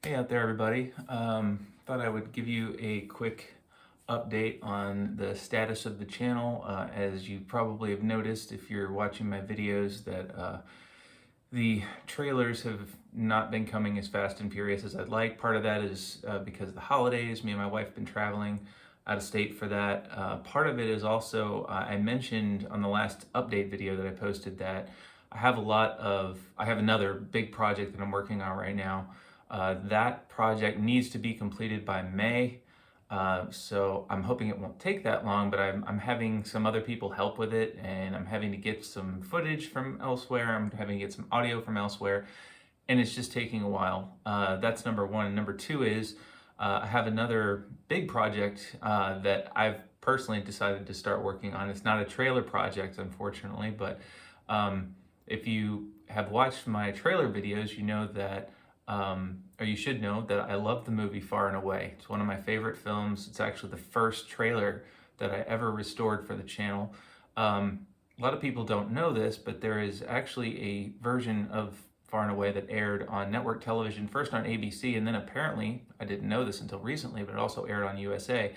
Hey out there, everybody. Thought I would give you a quick update on the status of the channel. As you probably have noticed if you're watching my videos that the trailers have not been coming as fast and furious as I'd like. Part of that is because of the holidays. Me and my wife have been traveling out of state for that. Part of it is also, I mentioned on the last update video that I posted that I have another big project that I'm working on right now. That project needs to be completed by May. So I'm hoping it won't take that long, but I'm having some other people help with it, and I'm having to get some footage from elsewhere. I'm having to get some audio from elsewhere, and it's just taking a while. That's number one. And number two is I have another big project that I've personally decided to start working on. It's not a trailer project, unfortunately, but if you have watched my trailer videos, you know that or you should know that I love the movie Far and Away. It's one of my favorite films. It's actually the first trailer that I ever restored for the channel. A lot of people don't know this, but there is actually a version of Far and Away that aired on network television, first on ABC, and then apparently, I didn't know this until recently, but it also aired on USA.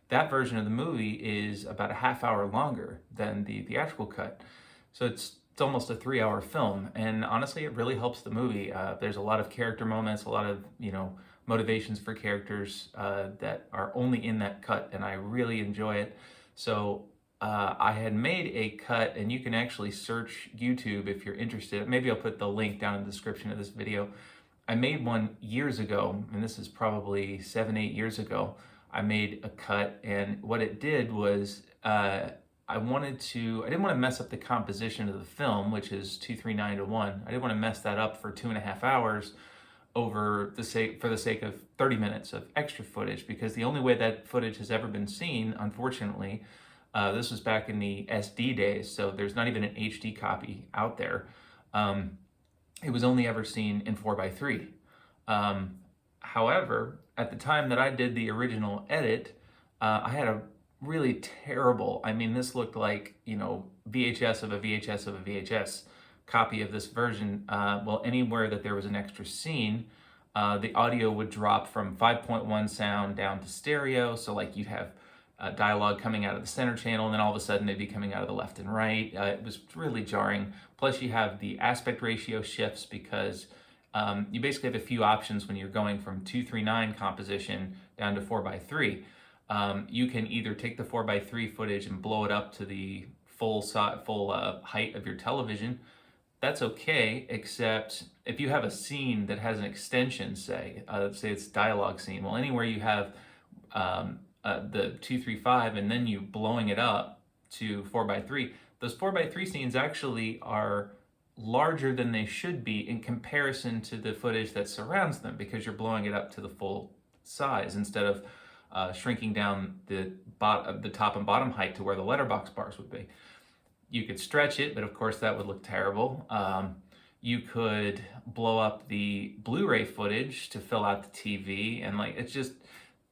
That version of the movie is about a half hour longer than the theatrical cut. So it's almost a 3-hour film, and honestly it really helps the movie. There's a lot of character moments, a lot of motivations for characters that are only in that cut, and I really enjoy it. So I had made a cut, and you can actually search YouTube if you're interested. Maybe I'll put the link down in the description of this video. I made one years ago, and this is probably 7-8 years ago. I made a cut, and what it did was I didn't want to mess up the composition of the film, which is 2:3:9:1. I didn't want to mess that up for 2.5 hours for the sake of 30 minutes of extra footage, because the only way that footage has ever been seen, unfortunately, this was back in the SD days, so there's not even an HD copy out there. It was only ever seen in 4:3. However, at the time that I did the original edit, I had a really terrible, this looked like, VHS of a VHS of a VHS copy of this version. Well, anywhere that there was an extra scene, the audio would drop from 5.1 sound down to stereo. So like you'd have dialogue coming out of the center channel, and then all of a sudden they'd be coming out of the left and right. It was really jarring. Plus you have the aspect ratio shifts, because you basically have a few options when you're going from 2:3:9 composition down to 4:3. You can either take the 4:3 footage and blow it up to the full height of your television. That's okay, except if you have a scene that has an extension, say it's a dialogue scene. Well, anywhere you have the 2:3:5 and then you blowing it up to 4:3, those 4:3 scenes actually are larger than they should be in comparison to the footage that surrounds them, because you're blowing it up to the full size instead of shrinking down the top and bottom height to where the letterbox bars would be. You could stretch it, but of course that would look terrible. You could blow up the Blu-ray footage to fill out the TV, and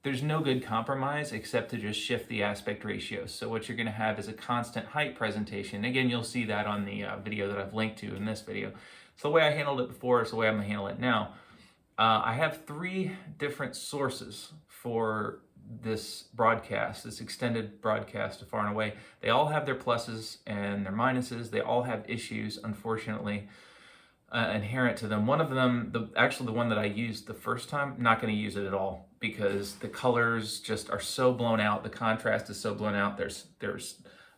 there's no good compromise except to just shift the aspect ratio. So what you're gonna have is a constant height presentation. Again, you'll see that on the video that I've linked to in this video. So the way I handled it before is the way I'm gonna handle it now. I have 3 different sources for this broadcast, this extended broadcast of Far and Away. They all have their pluses and their minuses. They all have issues, unfortunately, inherent to them. One of them, the one that I used the first time, not going to use it at all, because the colors just are so blown out. The contrast is so blown out. There's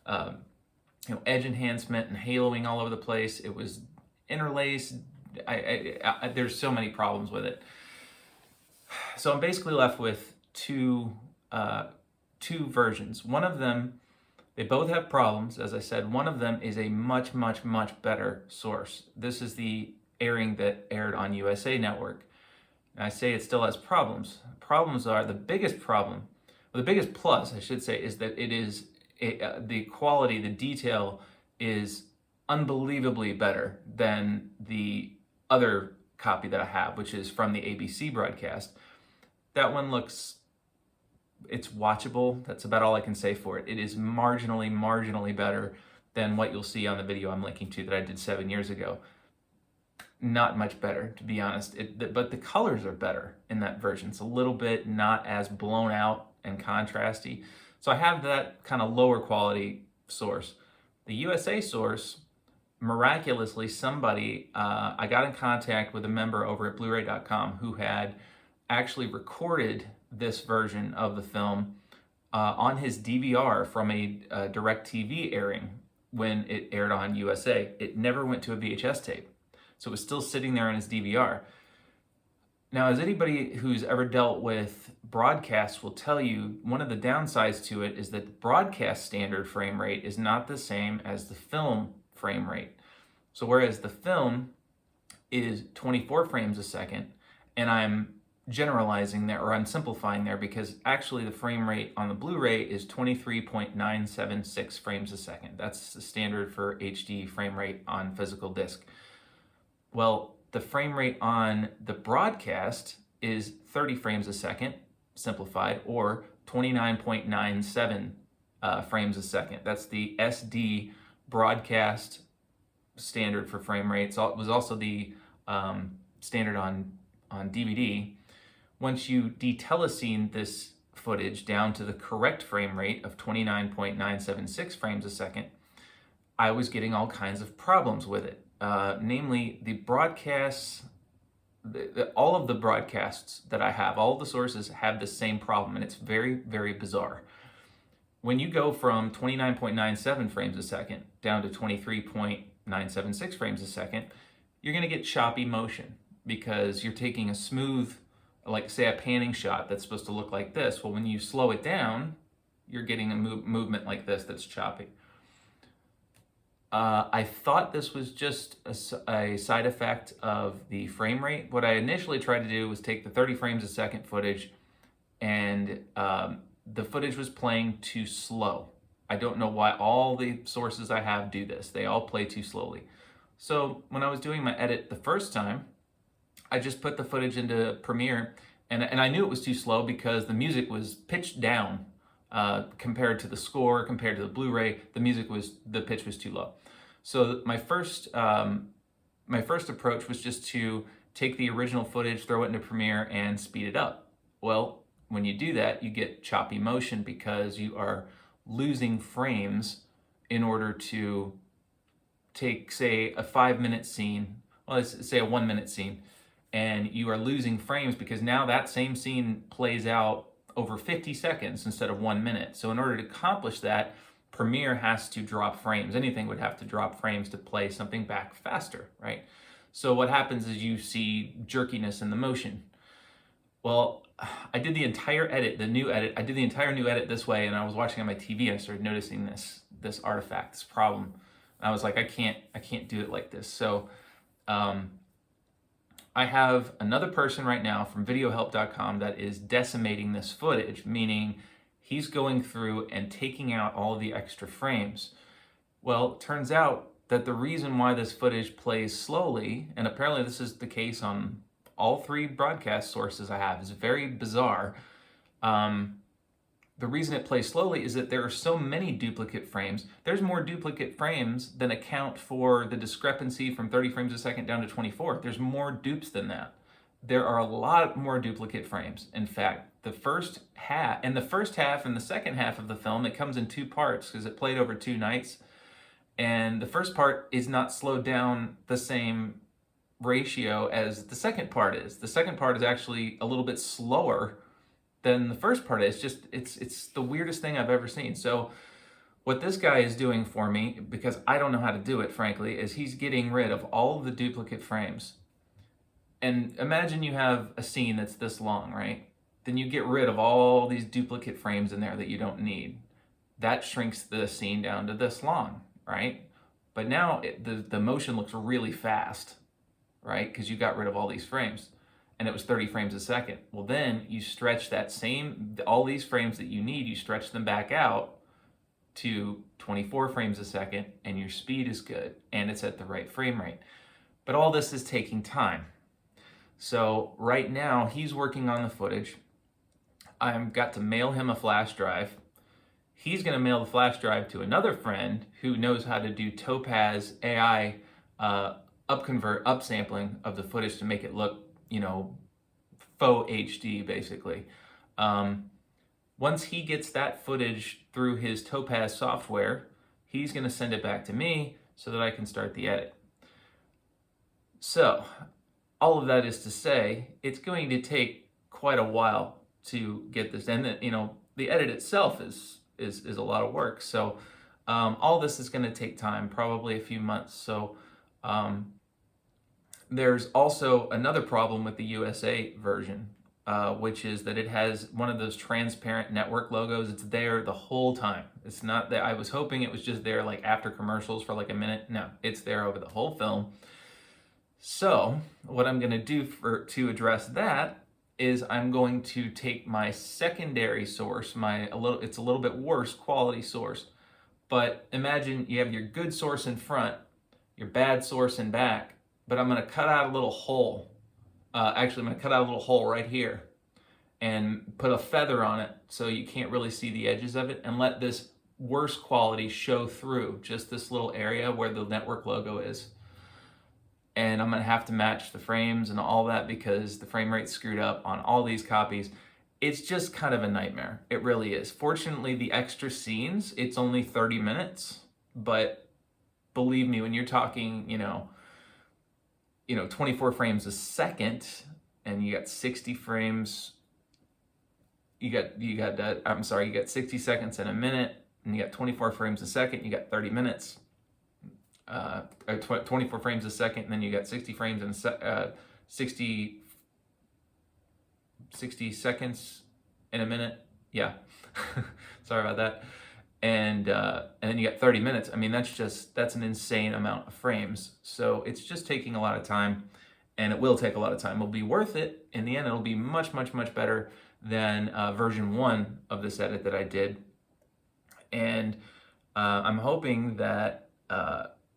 edge enhancement and haloing all over the place. It was interlaced. There's so many problems with it. So I'm basically left with two versions. One of them, they both have problems. As I said, one of them is a much, much, much better source. This is the airing that aired on USA Network. And I say it still has problems. Problems are, the biggest plus, I should say, is that the quality, the detail is unbelievably better than the other copy that I have, which is from the ABC broadcast. That one it's watchable. That's about all I can say for it. It is marginally better than what you'll see on the video I'm linking to that I did 7 years ago. not much better, to be honest. But the colors are better in that version. It's a little bit not as blown out and contrasty. So I have that kind of lower quality source. The USA source, miraculously, I got in contact with a member over at Blu-ray.com who had actually recorded this version of the film on his DVR from a DirecTV airing when it aired on USA. It never went to a VHS tape. So it was still sitting there on his DVR. Now, as anybody who's ever dealt with broadcasts will tell you, one of the downsides to it is that the broadcast standard frame rate is not the same as the film frame rate. So whereas the film is 24 frames a second, and I'm generalizing there, or I'm simplifying there, because actually the frame rate on the Blu-ray is 23.976 frames a second. That's the standard for HD frame rate on physical disc. Well, the frame rate on the broadcast is 30 frames a second, simplified, or 29.97 frames a second. That's the SD broadcast standard for frame rates. It was also the standard on DVD. Once you detelecine this footage down to the correct frame rate of 29.976 frames a second, I was getting all kinds of problems with it. Namely, the broadcasts, all of the broadcasts that I have, all of the sources have the same problem, and it's very, very bizarre. When you go from 29.97 frames a second down to 23.976 frames a second, you're going to get choppy motion because you're taking a smooth, like say a panning shot that's supposed to look like this. Well, when you slow it down, you're getting a movement like this that's choppy. I thought this was just a side effect of the frame rate. What I initially tried to do was take the 30 frames a second footage, and the footage was playing too slow. I don't know why all the sources I have do this. They all play too slowly. So when I was doing my edit the first time, I just put the footage into Premiere, and I knew it was too slow because the music was pitched down compared to the score, compared to the Blu-ray. The pitch was too low. So my first approach was just to take the original footage, throw it into Premiere, and speed it up. Well, when you do that, you get choppy motion because you are losing frames in order to take, say, a 5-minute scene, well, let's say a 1-minute scene, and you are losing frames because now that same scene plays out over 50 seconds instead of 1 minute. So in order to accomplish that, Premiere has to drop frames. Anything would have to drop frames to play something back faster, right? So what happens is you see jerkiness in the motion. Well, I did the entire edit, I did the entire new edit this way, and I was watching on my TV, and I started noticing this artifact, this problem. And I was like, I can't do it like this. So I have another person right now from videohelp.com that is decimating this footage, meaning he's going through and taking out all the extra frames. Well, it turns out that the reason why this footage plays slowly, and apparently this is the case on all 3 broadcast sources I have, is very bizarre. The reason it plays slowly is that there are so many duplicate frames. There's more duplicate frames than account for the discrepancy from 30 frames a second down to 24. There's more dupes than that. There are a lot more duplicate frames. In fact, the first half and the second half of the film, it comes in 2 parts because it played over 2 nights. And the first part is not slowed down the same ratio as the second part is. The second part is actually a little bit slower than the first part is. It's the weirdest thing I've ever seen. So what this guy is doing for me, because I don't know how to do it, frankly, is he's getting rid of all of the duplicate frames. And imagine you have a scene that's this long, right? Then you get rid of all these duplicate frames in there that you don't need. That shrinks the scene down to this long, right? But now the motion looks really fast, right? Because you got rid of all these frames, and it was 30 frames a second. Well, then you stretch all these frames that you need, you stretch them back out to 24 frames a second, and your speed is good, and it's at the right frame rate. But all this is taking time. So right now, he's working on the footage. I've got to mail him a flash drive. He's going to mail the flash drive to another friend who knows how to do Topaz AI upsampling of the footage to make it look, faux HD basically. Once he gets that footage through his Topaz software, he's going to send it back to me so that I can start the edit. So, all of that is to say, it's going to take quite a while to get this, and the edit itself is a lot of work. So, all this is going to take time, probably a few months. So, there's also another problem with the USA version, which is that it has one of those transparent network logos. It's there the whole time. It's not that I was hoping it was just there like after commercials for like a minute. No, it's there over the whole film. So what I'm going to do to address that is I'm going to take my secondary source, it's a little bit worse quality source, but imagine you have your good source in front, your bad source in back, but I'm going to cut out a little hole. Actually, I'm going to cut out a little hole right here and put a feather on it so you can't really see the edges of it, and let this worse quality show through just this little area where the network logo is. And I'm going to have to match the frames and all that because the frame rate's screwed up on all these copies. It's just kind of a nightmare. It really is. Fortunately, the extra scenes, it's only 30 minutes. But believe me, when you're talking, 24 frames a second, and you got 60 frames, you got 60 seconds in a minute, and you got 24 frames a second, you got 30 minutes. 24 frames a second, and then you got 60 frames in 60 seconds in a minute. Yeah, sorry about that. And then you got 30 minutes. I mean, that's an insane amount of frames. So it's just taking a lot of time, and it will take a lot of time. It'll be worth it in the end. It'll be much, much, much better than version 1 of this edit that I did. And I'm hoping that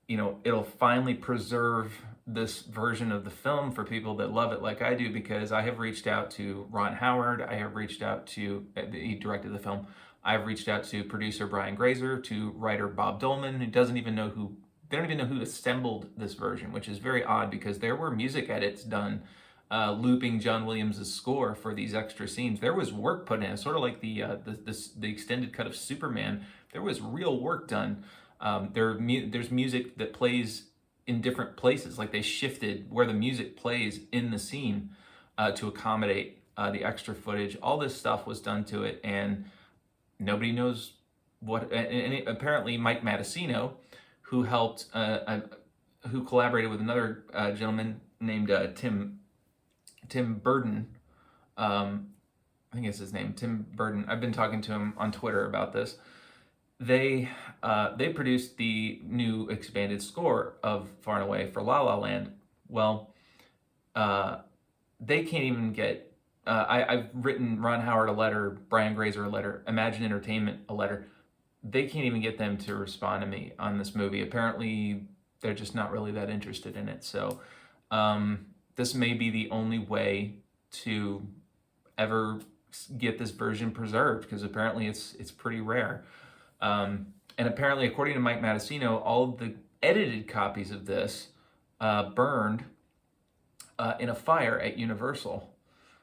it'll finally preserve this version of the film for people that love it like I do, because I have reached out to Ron Howard, he directed the film. I've reached out to producer Brian Grazer, to writer Bob Dolman, who they don't even know who assembled this version, which is very odd because there were music edits done looping John Williams' score for these extra scenes. There was work put in, sort of like the extended cut of Superman. There was real work done. There's music that plays in different places, like they shifted where the music plays in the scene to accommodate the extra footage. All this stuff was done to it, and nobody knows what. And apparently, Mike Matessino, who collaborated with another gentleman named Tim Burden. I think it's his name, Tim Burden. I've been talking to him on Twitter about this. They produced the new expanded score of Far and Away for La La Land. Well, they can't even get. I've written Ron Howard a letter, Brian Grazer a letter, Imagine Entertainment a letter. They can't even get them to respond to me on this movie. Apparently, they're just not really that interested in it. So, this may be the only way to ever get this version preserved, because apparently it's pretty rare. And apparently, according to Mike Matessino, all of the edited copies of this burned in a fire at Universal.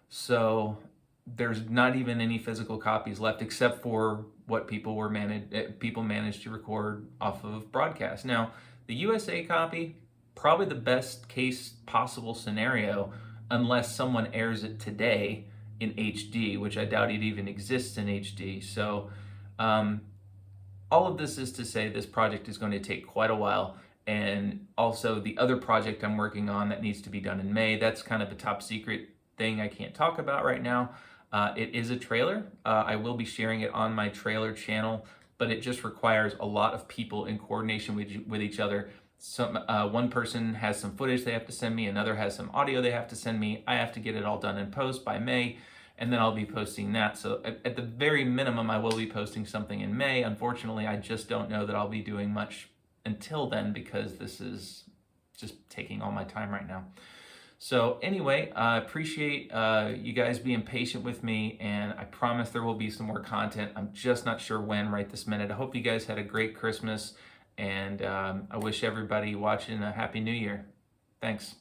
So there's not even any physical copies left, except for what people managed to record off of broadcast. Now, the USA copy, probably the best case possible scenario, unless someone airs it today in HD, which I doubt it even exists in HD. So all of this is to say this project is going to take quite a while. And also the other project I'm working on that needs to be done in May, that's kind of a top secret thing I can't talk about right now. It is a trailer. I will be sharing it on my trailer channel, but it just requires a lot of people in coordination with each other. One person has some footage they have to send me, another has some audio they have to send me. I have to get it all done in post by May, and then I'll be posting that. So at the very minimum, I will be posting something in May. Unfortunately, I just don't know that I'll be doing much until then, because this is just taking all my time right now. So anyway, I appreciate you guys being patient with me, and I promise there will be some more content. I'm just not sure when right this minute. I hope you guys had a great Christmas, and I wish everybody watching a Happy New Year. Thanks.